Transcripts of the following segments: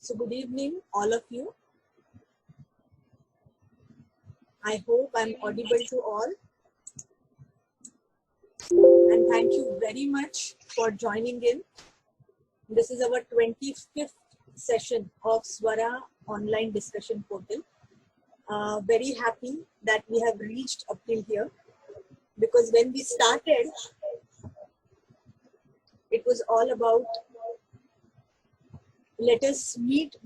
So good evening, all of you. I hope I'm audible to all. And thank you very much for joining in. This is our 25th session of SWARA online discussion portal. Very happy that we have reached up till here, because when we started, it was all about let us meet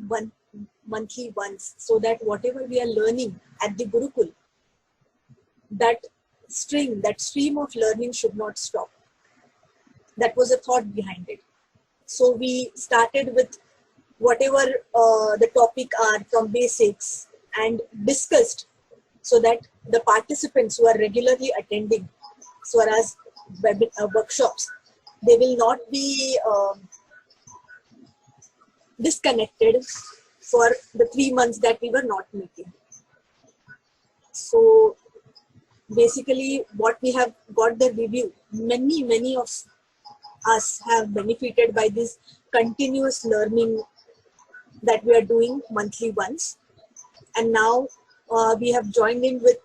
monthly once, so that whatever we are learning at the Gurukul, that stream of learning should not stop. That was a thought behind it. So we started with whatever the topic are from basics and discussed, so that the participants who are regularly attending SWARA's workshops, they will not be disconnected for the 3 months that we were not meeting. So basically what we have got the review, many of us have benefited by this continuous learning that we are doing monthly once. And now we have joined in with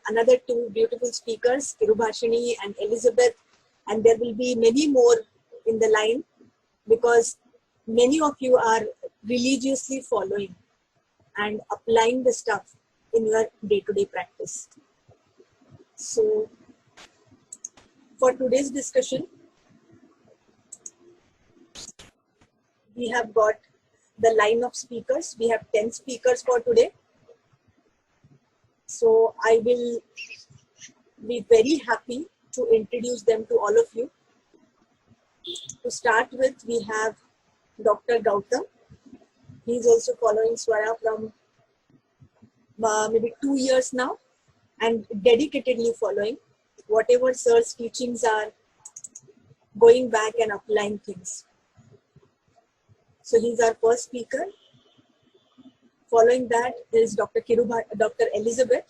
another two beautiful speakers, Kirubhashini and Elizabeth, and there will be many more in the line, because many of you are religiously following and applying the stuff in your day-to-day practice. So for today's discussion, we have got the line of speakers. We have 10 speakers for today. So I will be very happy to introduce them to all of you. To start with, we have Dr. Gowtham. He is also following SWARA from maybe 2 years now, and dedicatedly following whatever sir's teachings are, going back and applying things. So he's our first speaker. Following that is Dr. Elizabeth.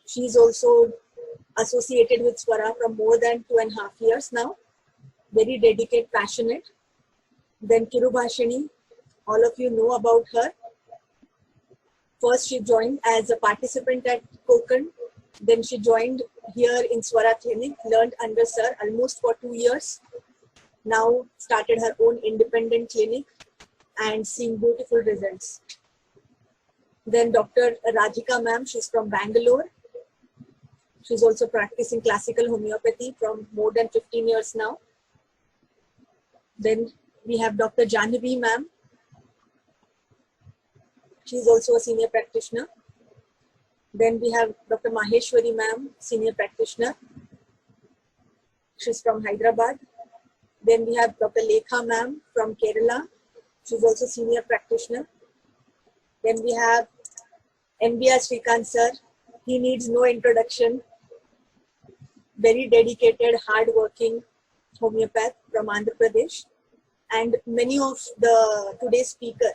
She's also associated with SWARA from more than 2.5 years now. Very dedicated, passionate. Then Kirubhashini, all of you know about her. First she joined as a participant at Konkan. Then she joined here in SWARA clinic, learned under sir almost for 2 years. Now started her own independent clinic and seeing beautiful results. Then Dr. Radhika ma'am, she's from Bangalore. She's also practicing classical homeopathy from more than 15 years now. Then we have Dr. Janhavi ma'am. She's also a senior practitioner. Then we have Dr. Maheshwari ma'am, senior practitioner. She's from Hyderabad. Then we have Dr. Lekha ma'am from Kerala. She's also senior practitioner. Then we have NBR Srikant sir. He needs no introduction. Very dedicated, hard-working homeopath from Andhra Pradesh. And many of the today's speakers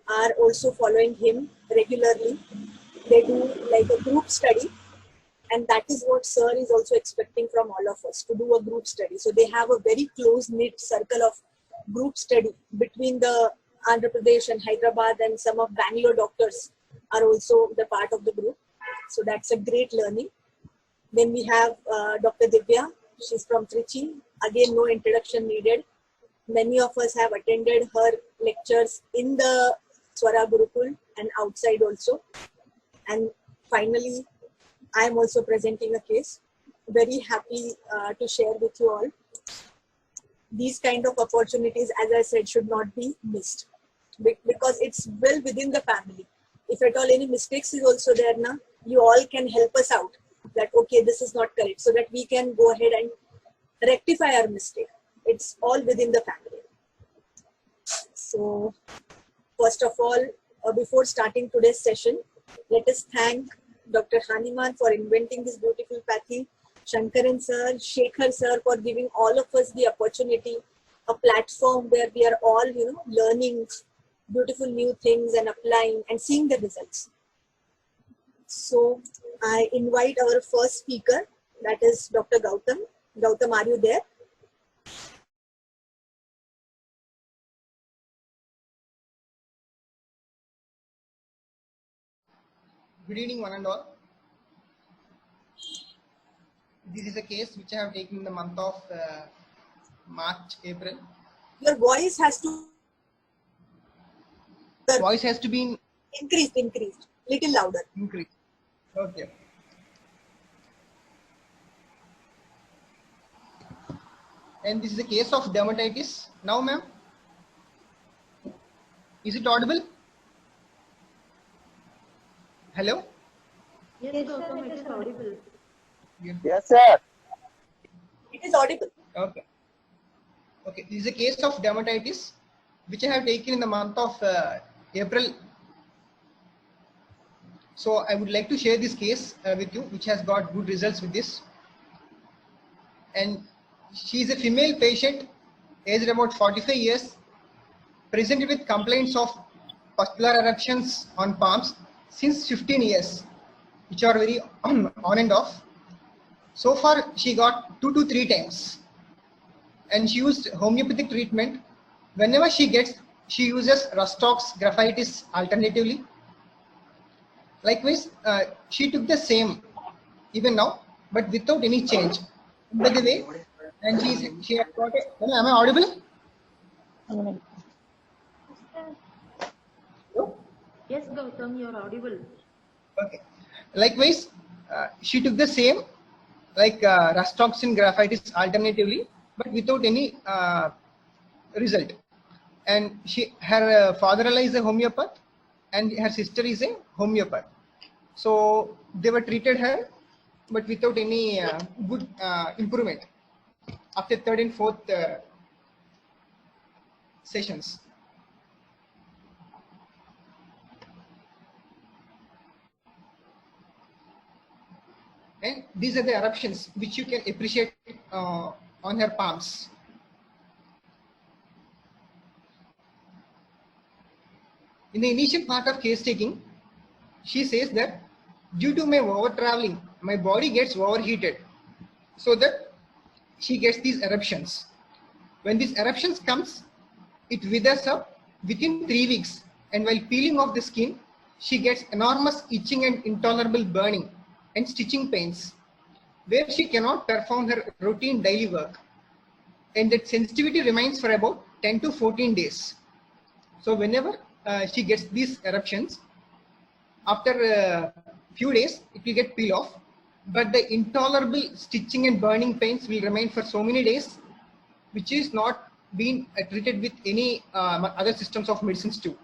are also following him regularly. They do like a group study, and that is what sir is also expecting from all of us, to do a group study. So they have a very close-knit circle of group study between the Andhra Pradesh and Hyderabad, and some of Bangalore doctors are also the part of the group. So that's a great learning. Then we have Dr. Divya. She's from Trichy. Again, no introduction needed. Many of us have attended her lectures in the SWARA Gurukul and outside also. And finally, I am also presenting a case. Very happy to share with you all. These kind of opportunities, as I said, should not be missed, because it's well within the family. If at all any mistakes is also there, na, you all can help us out, that okay, this is not correct, so that we can go ahead and rectify our mistake. It's all within the family. So first of all, before starting today's session, let us thank Dr. Hanuman for inventing this beautiful pathy, Shankaran sir, Shekhar sir for giving all of us the opportunity, a platform where we are all, learning beautiful new things and applying and seeing the results. So I invite our first speaker, that is Dr. Gowtham. Gowtham, are you there? Good evening, one and all. This is a case which I have taken in the month of March, April. Your voice has to be increased, little louder. Increased. Okay. And this is a case of dermatitis. Now, ma'am, is it audible? Hello? Yes, Gowtham, it is audible. Yes, sir. It is audible. Okay. Okay. This is a case of dermatitis which I have taken in the month of April. So I would like to share this case with you, which has got good results with this. And she is a female patient, aged about 45 years, presented with complaints of pustular eruptions on palms since 15 years, which are very on and off. So far, she got 2 to 3 times, and she used homeopathic treatment. Whenever she uses Rustox, Graphitis alternatively. Likewise, she took the same even now, but without any change. By the way, and she has got a. Am I audible? Yes, Gowtham, you are audible. Okay. Likewise, she took the same, like Rustoxin, Graphitis alternatively, but without any result. And her father-in-law is a homeopath, and her sister is a homeopath. So they were treated her, but without any good improvement after 3rd and 4th sessions. And these are the eruptions which you can appreciate on her palms. In the initial part of case taking, she says that due to my over traveling, my body gets overheated, so that she gets these eruptions. When these eruptions comes, it withers up within 3 weeks, and while peeling off the skin, she gets enormous itching and intolerable burning and stitching pains, where she cannot perform her routine daily work, and that sensitivity remains for about 10 to 14 days. So whenever she gets these eruptions, after a few days it will get peel off, but the intolerable stitching and burning pains will remain for so many days, which is not being treated with any other systems of medicines too.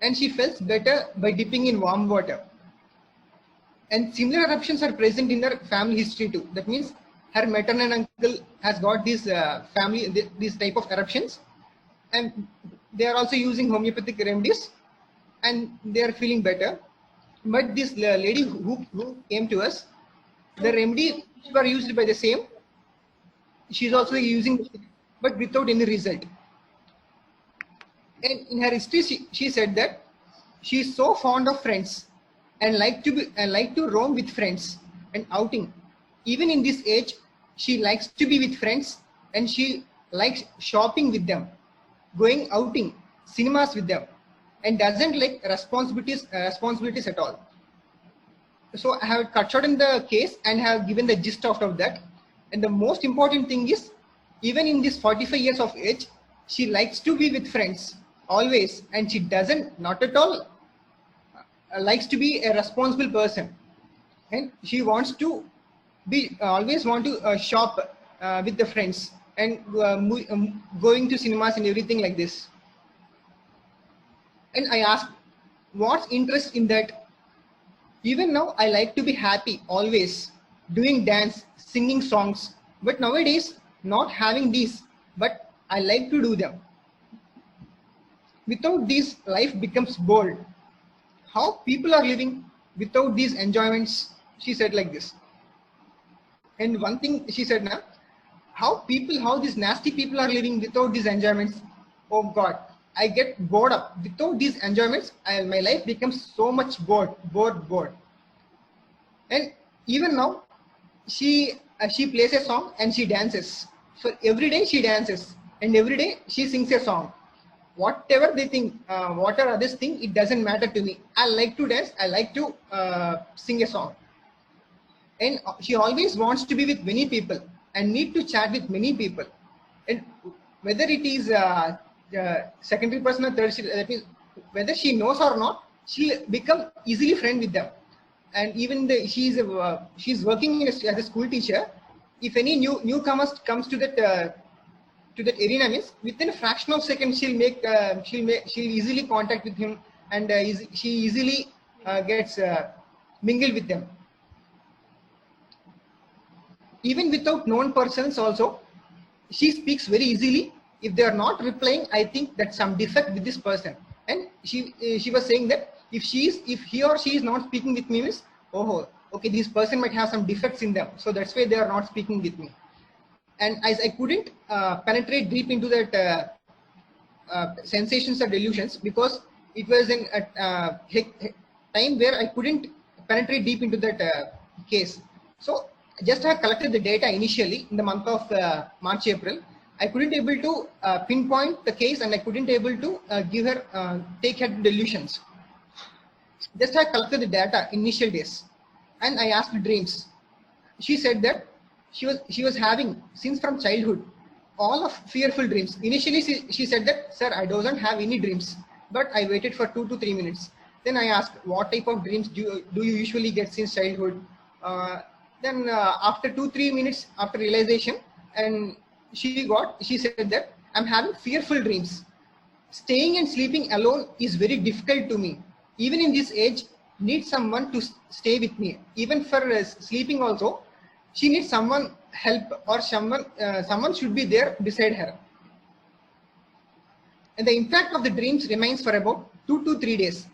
And she feels better by dipping in warm water. And similar eruptions are present in her family history too. That means her maternal uncle has got this this type of eruptions, and they are also using homeopathic remedies, and they are feeling better. But this lady who came to us, the remedy were used by the same. She's also using, but without any result. And in her history, she said that she is so fond of friends and like to roam with friends and outing. Even in this age, she likes to be with friends, and she likes shopping with them, going outing, cinemas with them, and doesn't like responsibilities at all. So I have cut short in the case and have given the gist out of that. And the most important thing is, even in this 45 years of age, she likes to be with friends always, and she doesn't not at all likes to be a responsible person, and she wants to be always want to shop with the friends and going to cinemas and everything like this. And I asked, what's interest in that? Even now I like to be happy always, doing dance, singing songs, but nowadays not having these, but I like to do them. Without these, life becomes bored. How people are living without these enjoyments, she said like this. And one thing she said now, how these nasty people are living without these enjoyments. Oh God, I get bored up. Without these enjoyments, my life becomes so much bored. And even now, she plays a song and she dances. So every day she dances, and every day she sings a song. whatever they think, whatever others think, it doesn't matter to me. I like to dance, I like to sing a song. And she always wants to be with many people and need to chat with many people. And whether it is secondary person or tertiary, that means whether she knows or not, she'll become easily friend with them. And even she's working as a school teacher. If any newcomers comes to that arena, means within a fraction of second she'll easily contact with him, and she easily gets mingled with them. Even without known persons also, she speaks very easily. If they are not replying, I think that's some defect with this person. And she was saying that if he or she is not speaking with me, means, oh, okay, this person might have some defects in them, so that's why they are not speaking with me. And as I couldn't penetrate deep into that sensations or delusions, because it was in a time where I couldn't penetrate deep into that case. So just I collected the data initially in the month of March, April. I couldn't able to pinpoint the case, and I couldn't able to give her take her delusions. Just I collected the data initial days, and I asked dreams. She said that she was having, since from childhood, all of fearful dreams. Initially she said that, sir, I don't have any dreams, but I waited for 2 to 3 minutes. Then I asked, what type of dreams do you usually get since childhood? Then after 2-3 minutes after realization, and she said that I'm having fearful dreams. Staying and sleeping alone is very difficult to me. Even in this age, need someone to stay with me. Even for sleeping also, she needs someone help, or someone should be there beside her. And the impact of the dreams remains for about 2 to 3 days.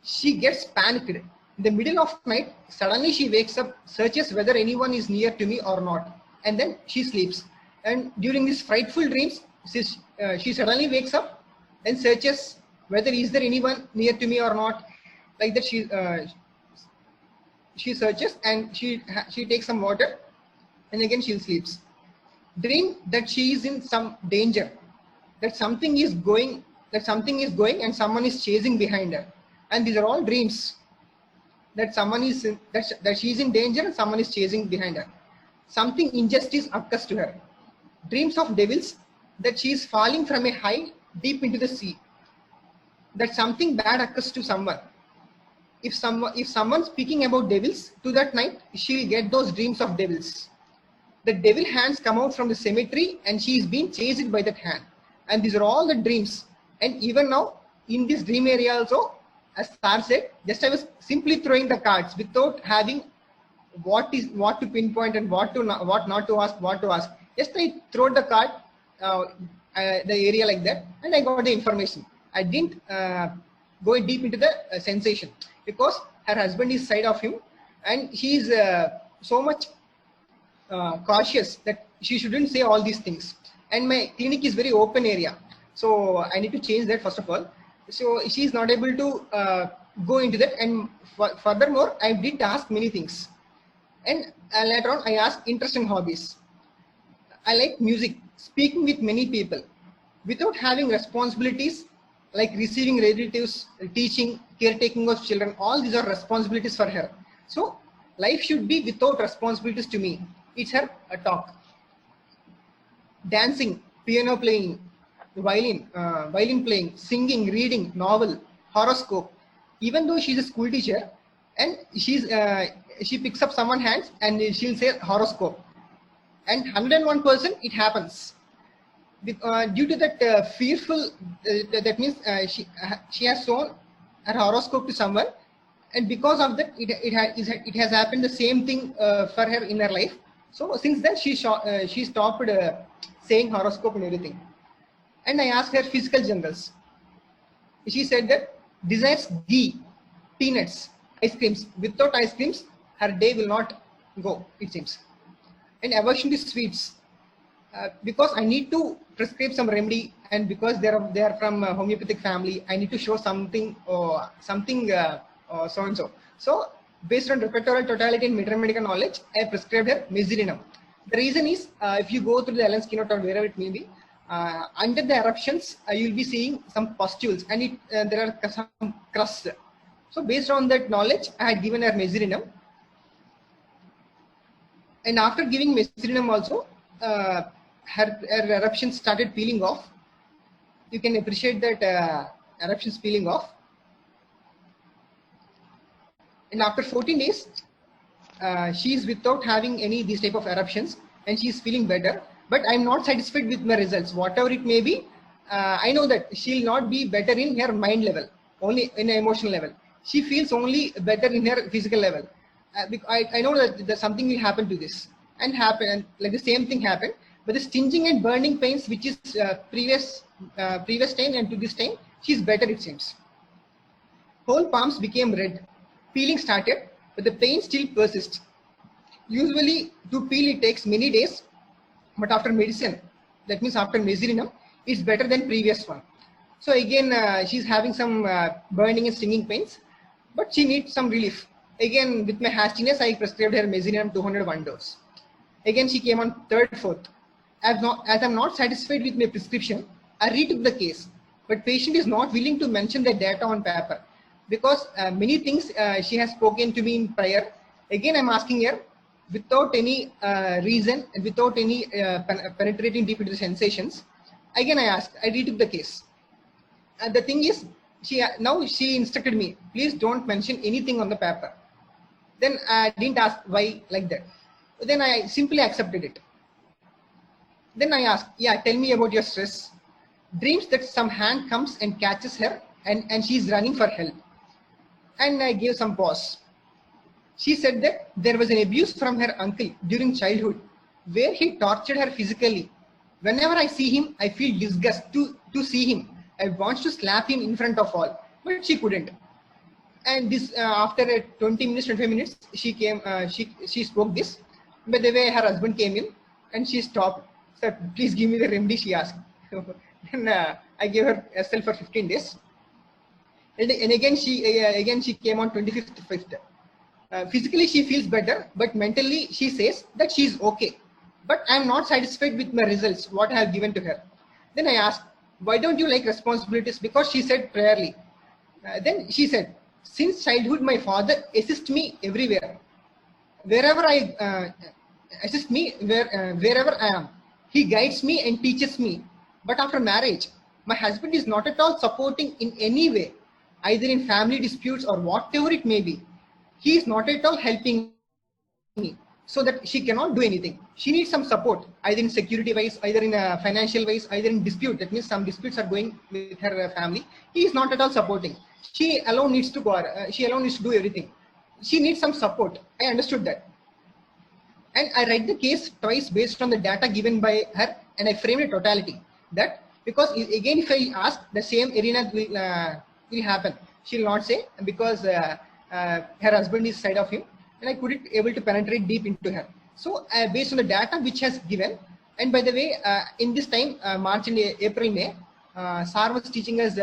She gets panicked. In the middle of night, suddenly she wakes up, searches whether anyone is near to me or not, and then she sleeps. And during these frightful dreams, she suddenly wakes up and searches whether is there anyone near to me or not. Like that, she searches, and she takes some water, and again she sleeps. Dream that she is in some danger, that something is going, and someone is chasing behind her. And these are all dreams. That she is in danger and someone is chasing behind her. Something injustice occurs to her. Dreams of devils, that she is falling from a height deep into the sea. That something bad occurs to someone. If someone speaking about devils to that night, she will get those dreams of devils. The devil hands come out from the cemetery, and she is being chased by that hand. And these are all the dreams. And even now in this dream area also, as Star said, just I was simply throwing the cards without having what to pinpoint and what not to ask. Just I throw the card, the area like that, and I got the information. I didn't go deep into the sensation, because her husband is side of him, and he is so much cautious that she shouldn't say all these things. And my clinic is very open area, so I need to change that first of all. So she is not able to go into that, and furthermore, I did ask many things. And later on, I asked interesting hobbies. I like music, speaking with many people, without having responsibilities like receiving relatives, teaching, caretaking of children. All these are responsibilities for her. So life should be without responsibilities to me. It's her talk. Dancing, piano playing, violin playing, singing, reading, novel, horoscope. Even though she's a school teacher, and she picks up someone's hands and she'll say horoscope, and 101% it happens. Due to that fearful, that means she has shown her horoscope to someone, and because of that, it has happened the same thing for her in her life. So since then, she stopped saying horoscope and everything. And I asked her physical generals. She said that desires ghee, peanuts, ice creams. Without ice creams, her day will not go, it seems. And aversion to sweets. Because I need to prescribe some remedy, and because they are from a homeopathic family, I need to show something so and so. So based on repertorial totality and medical knowledge, I prescribed her mezirinum. The reason is, if you go through the Allen's keynote or wherever it may be, Under the eruptions, you will be seeing some pustules, and there are some crusts. So based on that knowledge, I had given her mesarinum. And after giving mesarinum also, her eruptions started peeling off. You can appreciate that eruptions peeling off. And after 14 days, she is without having any these type of eruptions, and she is feeling better. But I'm not satisfied with my results, whatever it may be. I know that she'll not be better in her mind level, only in an emotional level. She feels only better in her physical level. I know that something will happen to this, and like the same thing happened. But the stinging and burning pains, which is previous time and to this time, she's better, it seems. Whole palms became red. Peeling started, but the pain still persists. Usually to peel it takes many days, but after medicine, that means after mesarinum, it's better than previous one. So again, she's having some burning and stinging pains, but she needs some relief. Again, with my hastiness, I prescribed her mesarinum 201 dose. Again, she came on 3rd, 4th. As I'm not satisfied with my prescription, I retook the case, but patient is not willing to mention the data on paper because many things she has spoken to me in prior. Again, I'm asking her without any reason and without any penetrating deep into the sensations. Again, I retook the case. And the thing is, she instructed me, please don't mention anything on the paper. Then I didn't ask why like that. Then I simply accepted it. Then I asked, yeah, tell me about your stress. Dreams that some hand comes and catches her and she's running for help. And I gave some pause. She said that there was an abuse from her uncle during childhood where he tortured her physically. Whenever I see him, I feel disgust to see him. I want to slap him in front of all, but she couldn't. And this after 20 minutes, 25 minutes, she came. She spoke this. By the way, her husband came in and she stopped. Said, please give me the remedy, she asked. Then I gave her SL for 15 days. And again she came on 25th, 5th. Physically she feels better, but mentally she says that she is okay. But I am not satisfied with my results, what I have given to her. Then I asked, why don't you like responsibilities? Because she said prayerly. Then she said, since childhood my father assists me everywhere. Wherever I assists me, wherever I am. He guides me and teaches me. But after marriage, my husband is not at all supporting in any way, either in family disputes or whatever it may be. He is not at all helping me, so that she cannot do anything. She needs some support, either in security wise, either in financial wise, either in dispute. That means some disputes are going with her family. He is not at all supporting. She alone needs to go. She alone needs to do everything. She needs some support. I understood that. And I write the case twice based on the data given by her, and I frame a totality. That because again, if I ask, the same arena will happen. She will not say because her husband is side of him, and I couldn't able to penetrate deep into her. So based on the data which has given, and by the way, in this time, March and April, May, Sar was teaching us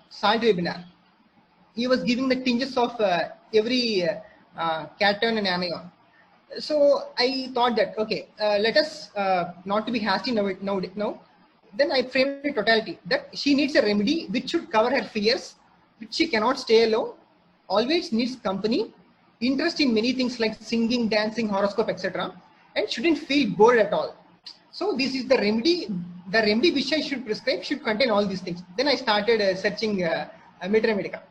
SALT webinar. He was giving the tinges of every cation and anion. So I thought that, okay, let us not to be hasty now. Then I framed the totality that she needs a remedy which should cover her fears, which she cannot stay alone, always needs company, interest in many things like singing, dancing, horoscope, etc., and shouldn't feel bored at all. So this is the remedy. The remedy which I should prescribe should contain all these things. Then I started searching Mitra Medica.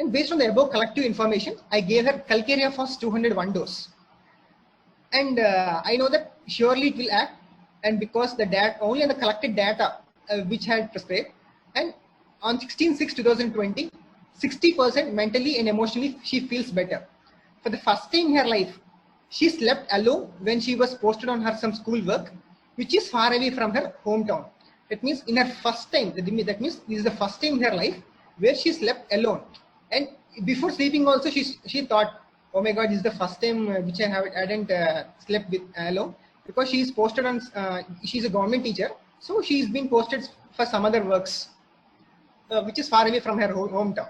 And based on the above collective information, I gave her CALCAREAE PHOS 201 dose. And I know that surely it will act. And because the data, only on the collected data which I had prescribed, and on 16/6/2020, 60% mentally and emotionally she feels better. For the first time in her life, she slept alone when she was posted on her some school work, which is far away from her hometown. That means in her first time, that means this is the first time in her life where she slept alone. And before sleeping also, she thought, oh my God, this is the first time which I hadn't slept with alone, because she is posted on, she's a government teacher, so she's been posted for some other works, which is far away from her hometown.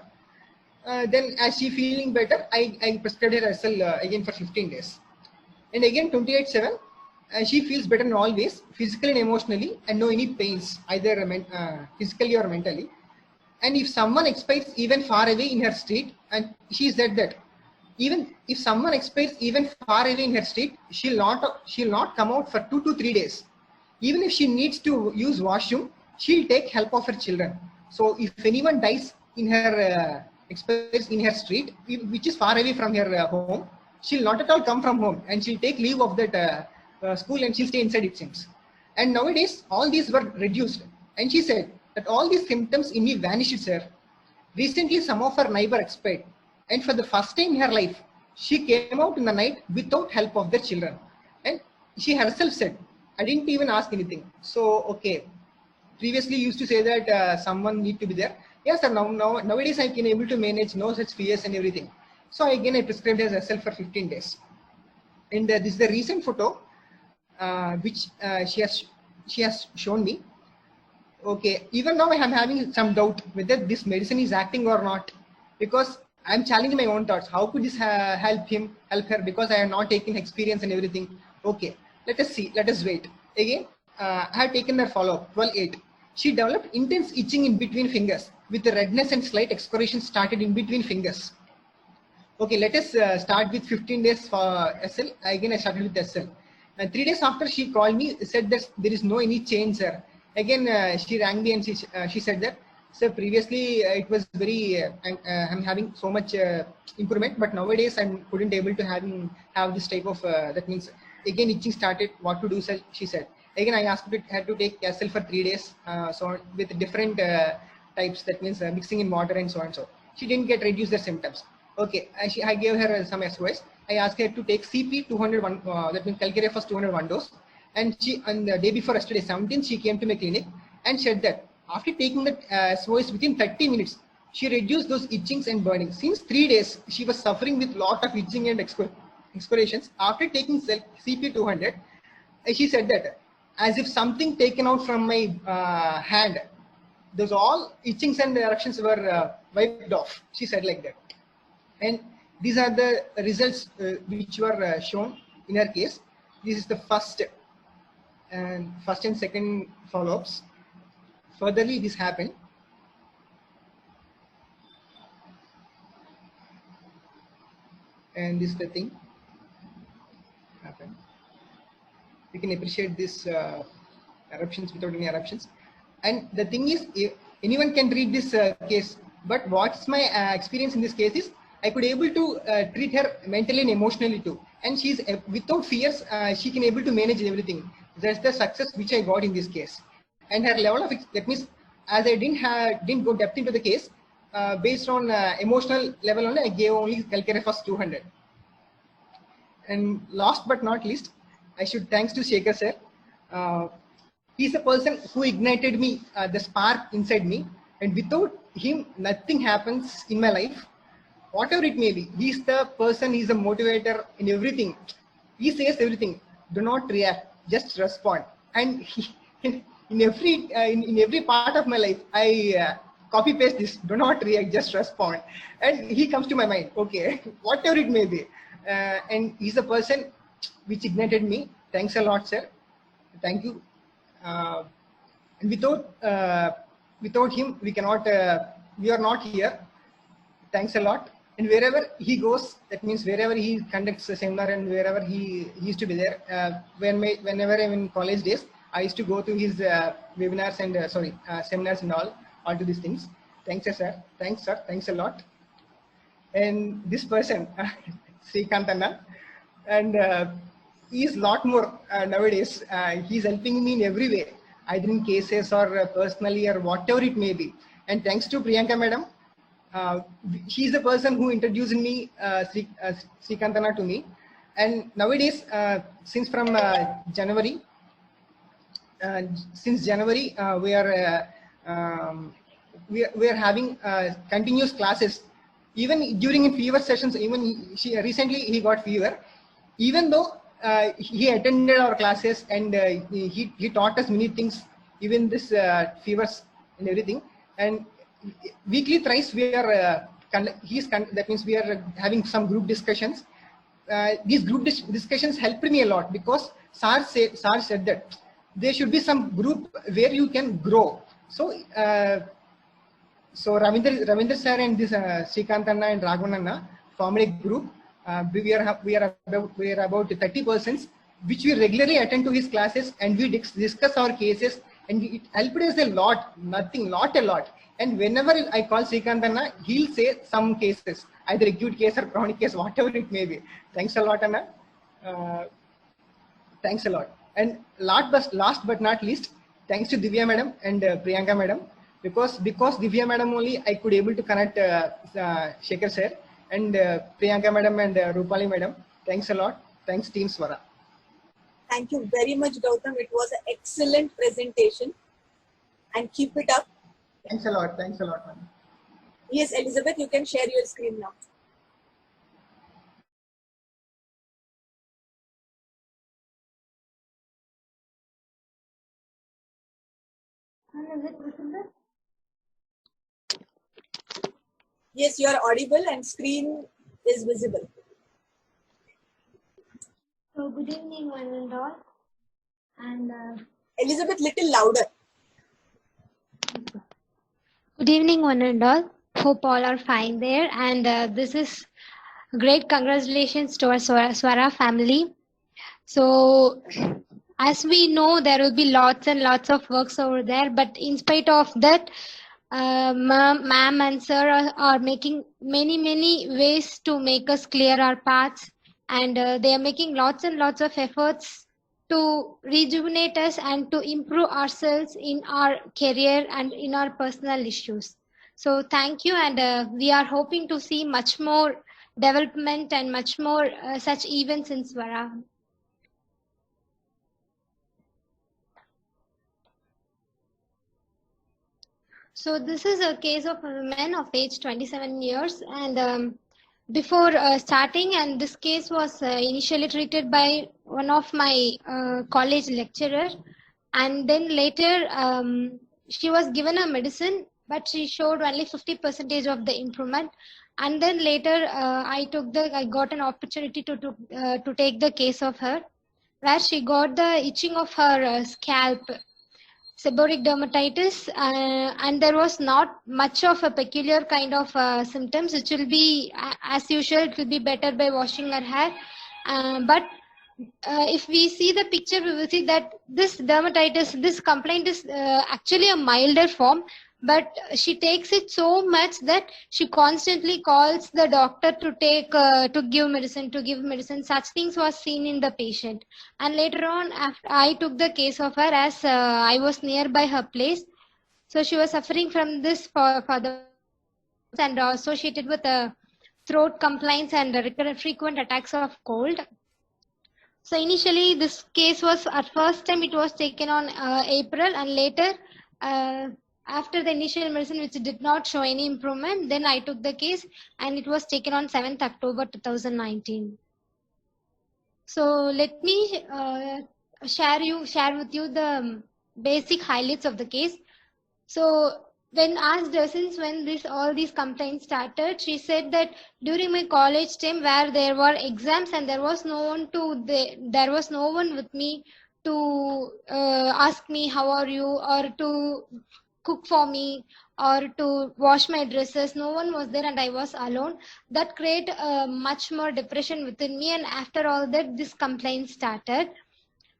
Then as she feeling better, I prescribed her SL again for 15 days. And again 28/7, she feels better in all ways, physically and emotionally, and no any pains, either physically or mentally. And if someone expires even far away in her street, and she said that even if someone expires even far away in her street, she'll not come out for 2 to 3 days. Even if she needs to use washroom, she'll take help of her children. So if anyone dies in her expires in her street, which is far away from her home, she'll not at all come from home, and she'll take leave of that school, and she'll stay inside, it seems. And nowadays all these were reduced, and she said that all these symptoms in me vanished, sir. Recently some of her neighbor expired, and for the first time in her life she came out in the night without help of their children. And she herself said, I didn't even ask anything. So okay, previously used to say that someone need to be there. Yes sir, nowadays I can able to manage, no such fears and everything. So again I prescribed as herself for 15 days. And this is the recent photo which she has shown me. Okay, even now I am having some doubt whether this medicine is acting or not, because I am challenging my own thoughts. How could this help her, because I have not taken experience and everything. Okay, let us see, let us wait. Again, I have taken her follow-up, 12/8. She developed intense itching in between fingers with the redness and slight excoriation started in between fingers. Okay, let us start with 15 days for SL. Again, I started with SL. And 3 days after she called me, said that there is no any change, sir. Again, she rang me and she said that, sir, previously it was very, I'm having so much improvement, but nowadays I couldn't able to have this type of, that means again itching started, what to do, sir, she said. Again, I asked her to take SL for 3 days, so with different types, that means mixing in water and so on. So she didn't get reduced the symptoms. Okay, I gave her some SOS. I asked her to take CP 201, that means CALCAREAE PHOS 201 dose. And she, on the day before yesterday, 17th, she came to my clinic and said that after taking the SOS within 30 minutes, she reduced those itchings and burning. Since 3 days, she was suffering with lot of itching and excoriations. After taking CP 200, she said that as if something taken out from my hand, those all itchings and eruptions were wiped off. She said like that. And these are the results which were shown in her case. This is the first and second follow-ups. Furtherly, this happened. And this is the thing happened. We can appreciate this eruptions without any eruptions. And the thing is, anyone can read this case, but what's my experience in this case is, I could able to treat her mentally and emotionally too. And she's without fears, she can able to manage everything. That's the success which I got in this case. And her level of, that means, as I didn't go depth into the case, based on emotional level only, I gave only CALCAREAE PHOS 200. And last but not least, I should thanks to Shekhar sir. He's a person who ignited me, the spark inside me, and without him, nothing happens in my life. Whatever it may be, he's the person, he's a motivator in everything. He says everything. Do not react, just respond. And in every part of my life, I copy paste this. Do not react, just respond. And he comes to my mind. Okay, whatever it may be. And he's a person which ignited me. Thanks a lot, sir. Thank you. And without him, we cannot. We are not here. Thanks a lot. And wherever he goes, that means wherever he conducts a seminar and wherever he used to be there. Whenever I'm in college days, I used to go to his webinars and seminars and all to these things. Thanks, sir. Thanks, sir. Thanks a lot. And this person, Srikantana, and he is lot more nowadays. He's helping me in every way, either in cases or personally or whatever it may be. And thanks to Priyanka madam. She's the person who introduced me, Srikantana, to me. And nowadays, since from January, we are having continuous classes. Even during fever sessions, even recently he got fever. Even though he attended our classes and he taught us many things, even this fevers and everything. And weekly thrice we are that means we are having some group discussions. These group discussions helped me a lot, because SAR said that there should be some group where you can grow. So, Ravindra sir and this Srikanth Anna and Raghavan Anna formed a group. We are about 30 persons, which we regularly attend to his classes, and we discuss our cases, and it helped us a lot. Not a lot. And whenever I call Srikanth Anna, he'll say some cases, either acute case or chronic case, whatever it may be. Thanks a lot, Anna. Thanks a lot. And last but not least, thanks to Divya madam and Priyanka madam, because Divya madam only I could able to connect Shekhar sir, and Priyanka madam and Rupali madam. Thanks a lot. Thanks team SWARA. Thank you very much, Gowtham. It was an excellent presentation, and keep it up. Thanks a lot. Thanks a lot, madam. Yes, Elizabeth, you can share your screen now. Is it visible? Yes, you are audible and screen is visible. So good evening one and all. And Elizabeth, little louder. Good evening, one and all. Hope all are fine there. And this is great congratulations to our SWARA family. So, as we know, there will be lots and lots of works over there. But in spite of that, ma'am and sir are making many ways to make us clear our paths. And they are making lots and lots of efforts to rejuvenate us and to improve ourselves in our career and in our personal issues. So thank you, and we are hoping to see much more development and much more such events in SWARA. So this is a case of a woman of age 27 years, and before starting, and this case was initially treated by one of my college lecturer, and then later she was given a medicine, but she showed only 50% of the improvement. And then later I got an opportunity to take the case of her, where she got the itching of her scalp, seborrheric dermatitis, and there was not much of a peculiar kind of symptoms. It will be, as usual, it will be better by washing her hair. But if we see the picture, we will see that this dermatitis, this complaint is actually a milder form, but she takes it so much that she constantly calls the doctor to give medicine. Such things was seen in the patient. And later on, after I took the case of her, as I was nearby her place, so she was suffering from this for the and associated with throat complaints and recurrent frequent attacks of cold. So initially, this case was, at first time it was taken on April, and later after the initial medicine which did not show any improvement, then I took the case and it was taken on 7th October 2019. So let me share with you the basic highlights of the case. So when asked since when all these complaints started, she said that during my college time, where there were exams and there was no one with me to ask me how are you, or to cook for me, or to wash my dresses. No one was there and I was alone. That created much more depression within me, and after all that, this complaint started.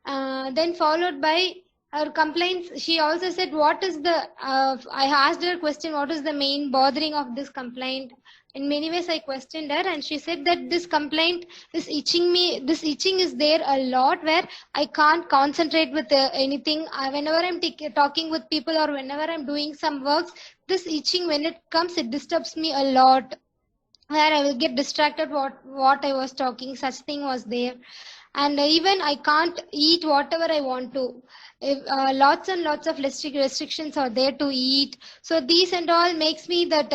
Then followed by her complaints. She also said, what is the, I asked her a question, what is the main bothering of this complaint? In many ways I questioned her, and she said that this complaint is itching me. This itching is there a lot, where I can't concentrate with anything. Whenever I'm talking with people, or whenever I'm doing some works, this itching, when it comes, it disturbs me a lot, where I will get distracted what I was talking. Such thing was there. And even I can't eat whatever I want to. Lots and lots of restrictions are there to eat. So these and all makes me that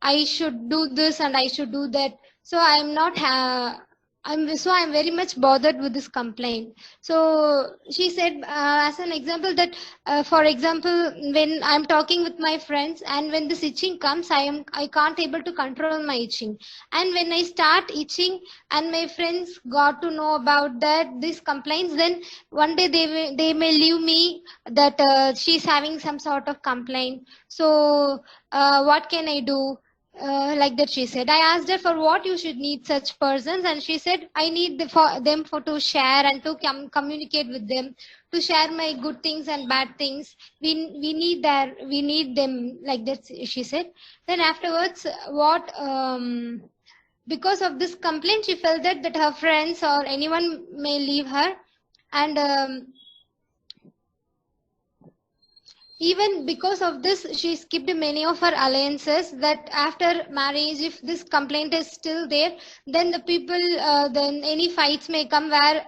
I should do this and I should do that. So I'm not I'm very much bothered with this complaint. So she said, as an example, that for example, when I'm talking with my friends and when this itching comes, I can't able to control my itching. And when I start itching and my friends got to know about these complaints, then one day they may leave me that she's having some sort of complaint. So what can I do? Like that she said. I asked her for what you should need such persons, and she said I need them to share and to communicate with them, to share my good things and bad things. We need them, like that she said. Then afterwards, because of this complaint, she felt that her friends or anyone may leave her, and even because of this, she skipped many of her alliances, that after marriage, if this complaint is still there, then the people, then any fights may come where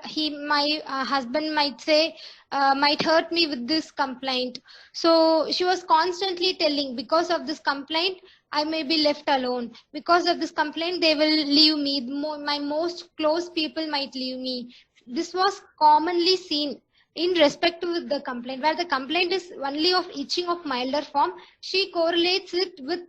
my husband might say, might hurt me with this complaint. So she was constantly telling, because of this complaint, I may be left alone. Because of this complaint, they will leave me. My most close people might leave me. This was commonly seen in respect to the complaint, where the complaint is only of itching of milder form. She correlates it with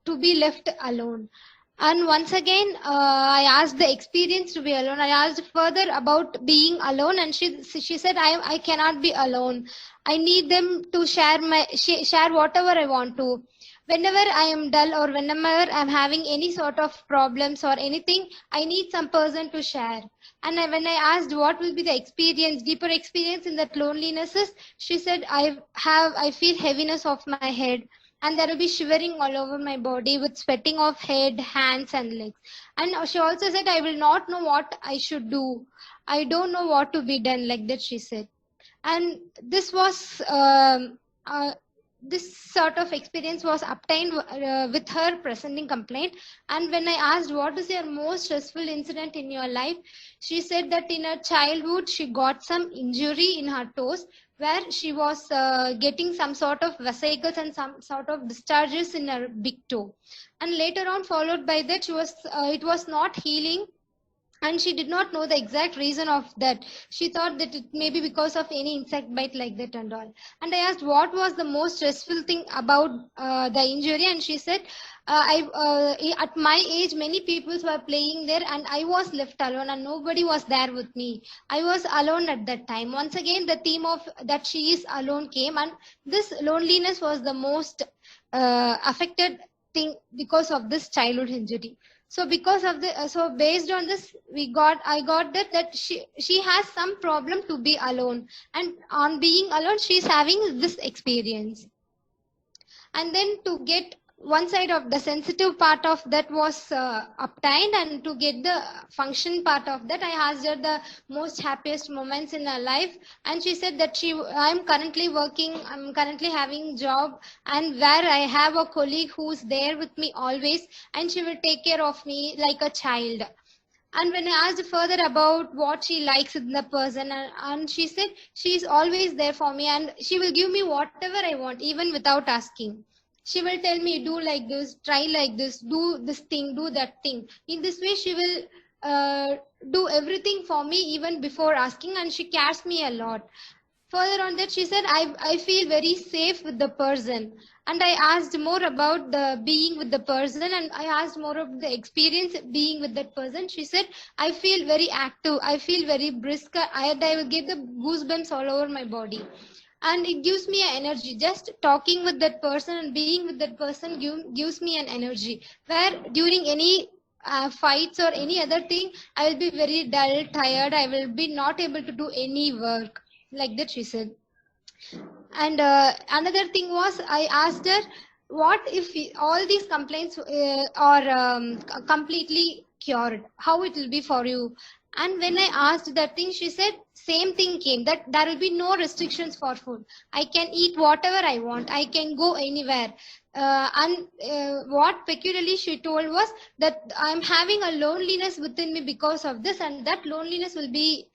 to be left alone. And once again, I asked the experience to be alone. I asked further about being alone, and she said, I cannot be alone. I need them to share whatever I want to. Whenever I am dull or whenever I am having any sort of problems or anything, I need some person to share. And when I asked what will be the experience, deeper experience in that loneliness, she said, I feel heaviness of my head, and there will be shivering all over my body with sweating of head, hands and legs. And she also said, I will not know what I should do. I don't know what to be done, like that she said. And this was this sort of experience was obtained with her presenting complaint. And when I asked what is your most stressful incident in your life, she said that in her childhood she got some injury in her toes, where she was getting some sort of vesicles and some sort of discharges in her big toe. And later on, followed by that, it was not healing. And she did not know the exact reason of that. She thought that it may be because of any insect bite, like that and all. And I asked what was the most stressful thing about the injury, and she said, at my age, many people were playing there and I was left alone and nobody was there with me. I was alone at that time. Once again, the theme of that she is alone came, and this loneliness was the most affected thing because of this childhood injury. So because of based on this, I got that she has some problem to be alone, and on being alone, she's having this experience. And then to get one side of the sensitive part of that was obtained, and to get the function part of that, I asked her the most happiest moments in her life, and she said that I'm currently working, I'm currently having job, and where I have a colleague who's there with me always, and she will take care of me like a child. And when I asked further about what she likes in the person, and she said she's always there for me and she will give me whatever I want, even without asking. She will tell me, do like this, try like this, do this thing, do that thing. In this way, she will do everything for me even before asking, and she cares me a lot. Further on that, she said, I feel very safe with the person. And I asked more about the being with the person, and I asked more of the experience being with that person. She said, I feel very active, I feel very brisk, I will get the goosebumps all over my body. And it gives me an energy. Just talking with that person and being with that person gives me an energy. Where during any fights or any other thing, I will be very dull, tired. I will be not able to do any work. Like that, she said. And another thing was, I asked her, what if all these complaints are completely cured? How it will be for you? And when I asked that thing, she said, same thing came, that there will be no restrictions for food. I can eat whatever I want. I can go anywhere. What peculiarly she told was that I'm having a loneliness within me because of this, and that loneliness will be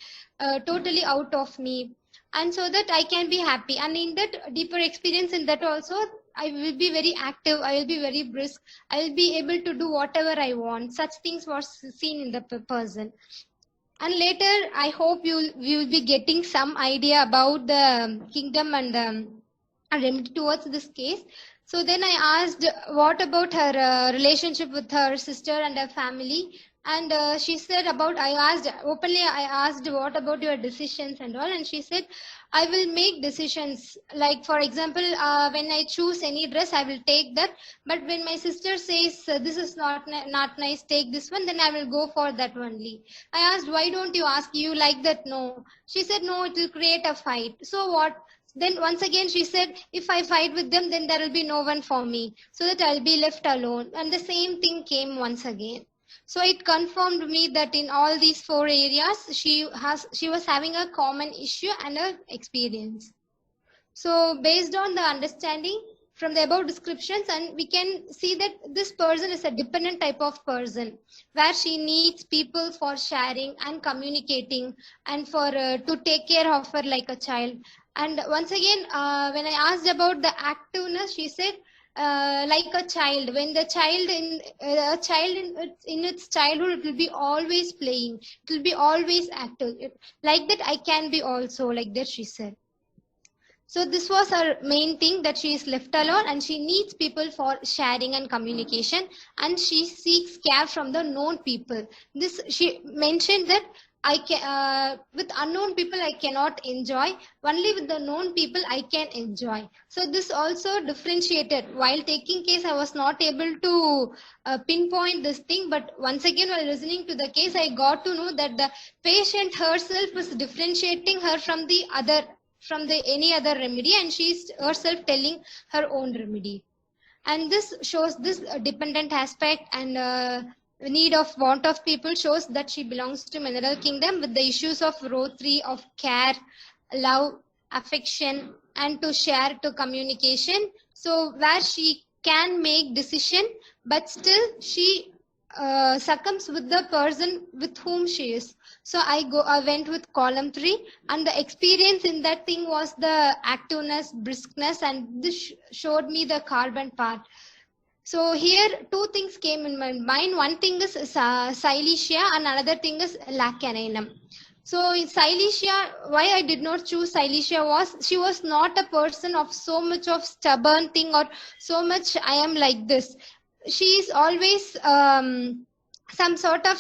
totally out of me. And so that I can be happy. And in that deeper experience, in that also, I will be very active, I will be very brisk, I will be able to do whatever I want. Such things were seen in the person. And later, I hope we will be getting some idea about the kingdom and remedy towards this case. So then I asked what about her relationship with her sister and her family. And she said I asked what about your decisions and all. And she said, I will make decisions. Like, for example, when I choose any dress, I will take that. But when my sister says, this is not nice, take this one, then I will go for that only. I asked, why don't you ask? You like that? No. She said, no, it will create a fight. So what? Then once again she said, if I fight with them, then there will be no one for me, so that I'll be left alone. And the same thing came once again. So it confirmed me that in all these 4 areas, she was having a common issue and a experience. So based on the understanding from the above descriptions, and we can see that this person is a dependent type of person, where she needs people for sharing and communicating, and for to take care of her like a child. And once again, when I asked about the activeness, she said, like a child, when the child in its childhood, it will be always playing, it will be always active. Like that, I can be also like that, she said. So this was her main thing, that she is left alone and she needs people for sharing and communication, and she seeks care from the known people. This, she mentioned that with unknown people I cannot enjoy, only with the known people I can enjoy. So this also differentiated. While taking case, I was not able to pinpoint this thing, but once again while listening to the case, I got to know that the patient herself was differentiating her from any other remedy, and she is herself telling her own remedy. And this shows this dependent aspect and need of want of people, shows that she belongs to mineral kingdom with the issues of row 3 of care, love, affection, and to share, to communication. So where she can make decision, but still she succumbs with the person with whom she is. So I went with column 3, and the experience in that thing was the activeness, briskness, and this showed me the carbon part. So here 2 things came in my mind. One thing is Silesia, and another thing is Lacananum. So in Silesia, why I did not choose Silesia was, she was not a person of so much of stubborn thing or so much I am like this. She is always some sort of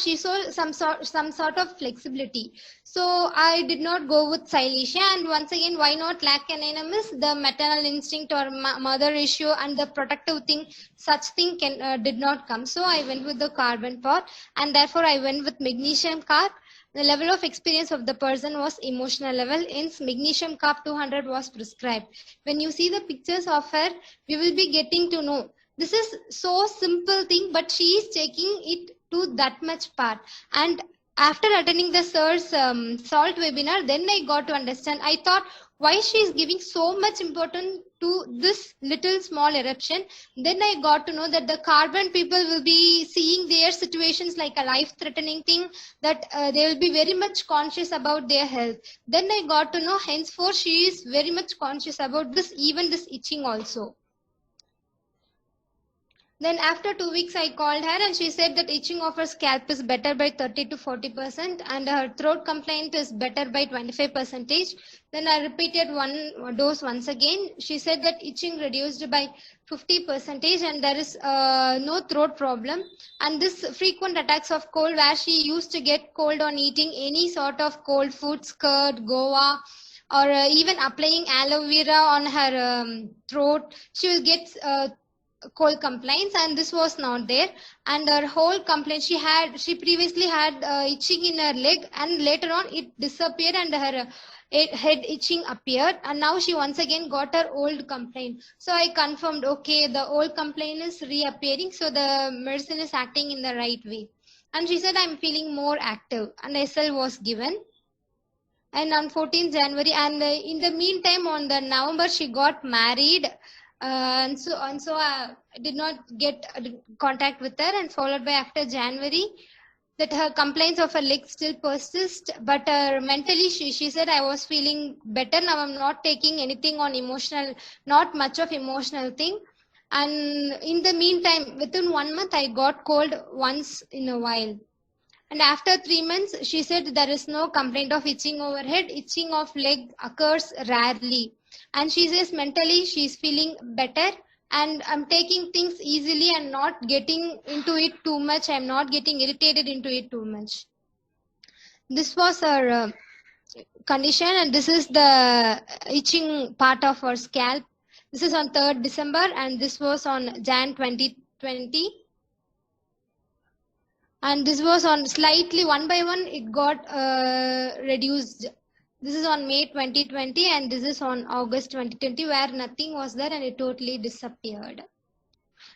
flexibility. So I did not go with Silesia. And once again, why not Lacananum is the maternal instinct or mother issue and the protective thing, such thing did not come. So I went with the carbon part, and therefore I went with magnesium carb. The level of experience of the person was emotional level, hence magnesium carb 200 was prescribed. When you see the pictures of her, we will be getting to know. This is so simple thing, but she is taking it to that much part. And after attending the sir's salt webinar, then I got to understand. I thought, why she is giving so much importance to this little small eruption. Then I got to know that the carbon people will be seeing their situations like a life-threatening thing, that they will be very much conscious about their health. Then I got to know, henceforth she is very much conscious about this, even this itching also. Then after 2 weeks, I called her and she said that itching of her scalp is better by 30 to 40% and her throat complaint is better by 25%. Then I repeated one dose once again. She said that itching reduced by 50% and there is no throat problem. And this frequent attacks of cold, where she used to get cold on eating any sort of cold food, curd, guava, or even applying aloe vera on her throat, she will get cold complaints, and this was not there. And her whole complaint, she previously had itching in her leg, and later on it disappeared and her head itching appeared, and now she once again got her old complaint. So I confirmed, okay, the old complaint is reappearing, so the medicine is acting in the right way. And she said, I'm feeling more active, and SL was given. And on 14th January, and in the meantime on the November she got married. And so I did not get contact with her, and followed by after January that her complaints of her legs still persist, but mentally she said, I was feeling better now. I'm not taking anything on emotional, not much of emotional thing. And in the meantime, within 1 month I got cold once in a while. And after 3 months, she said there is no complaint of itching overhead. Itching of leg occurs rarely. And she says mentally she's feeling better, and I'm taking things easily and not getting into it too much. I'm not getting irritated into it too much. This was her condition, and this is the itching part of her scalp. This is on 3rd December, and this was on Jan 2020. And this was on slightly one by one, it got reduced. This is on May 2020, and this is on August 2020, where nothing was there and it totally disappeared.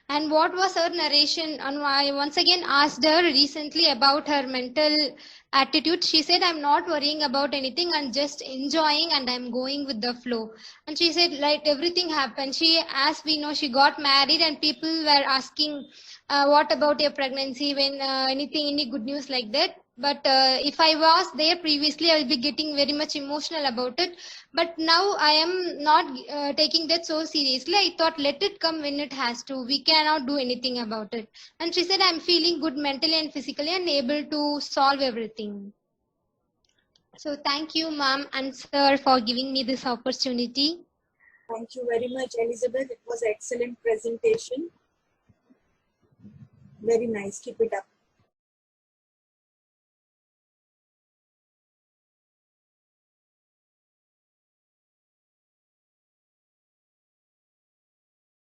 And what was her narration? And I once again asked her recently about her mental attitude. She said, I'm not worrying about anything, I'm just enjoying and I'm going with the flow. And she said, like, everything happened. She, as we know, she got married and people were asking, what about your pregnancy, when any good news like that. But if I was there previously, I will be getting very much emotional about it. But now I am not taking that so seriously. I thought, let it come when it has to. We cannot do anything about it. And she said, I'm feeling good mentally and physically and able to solve everything. So thank you, ma'am and sir, for giving me this opportunity. Thank you very much, Elizabeth. It was an excellent presentation. Very nice. Keep it up.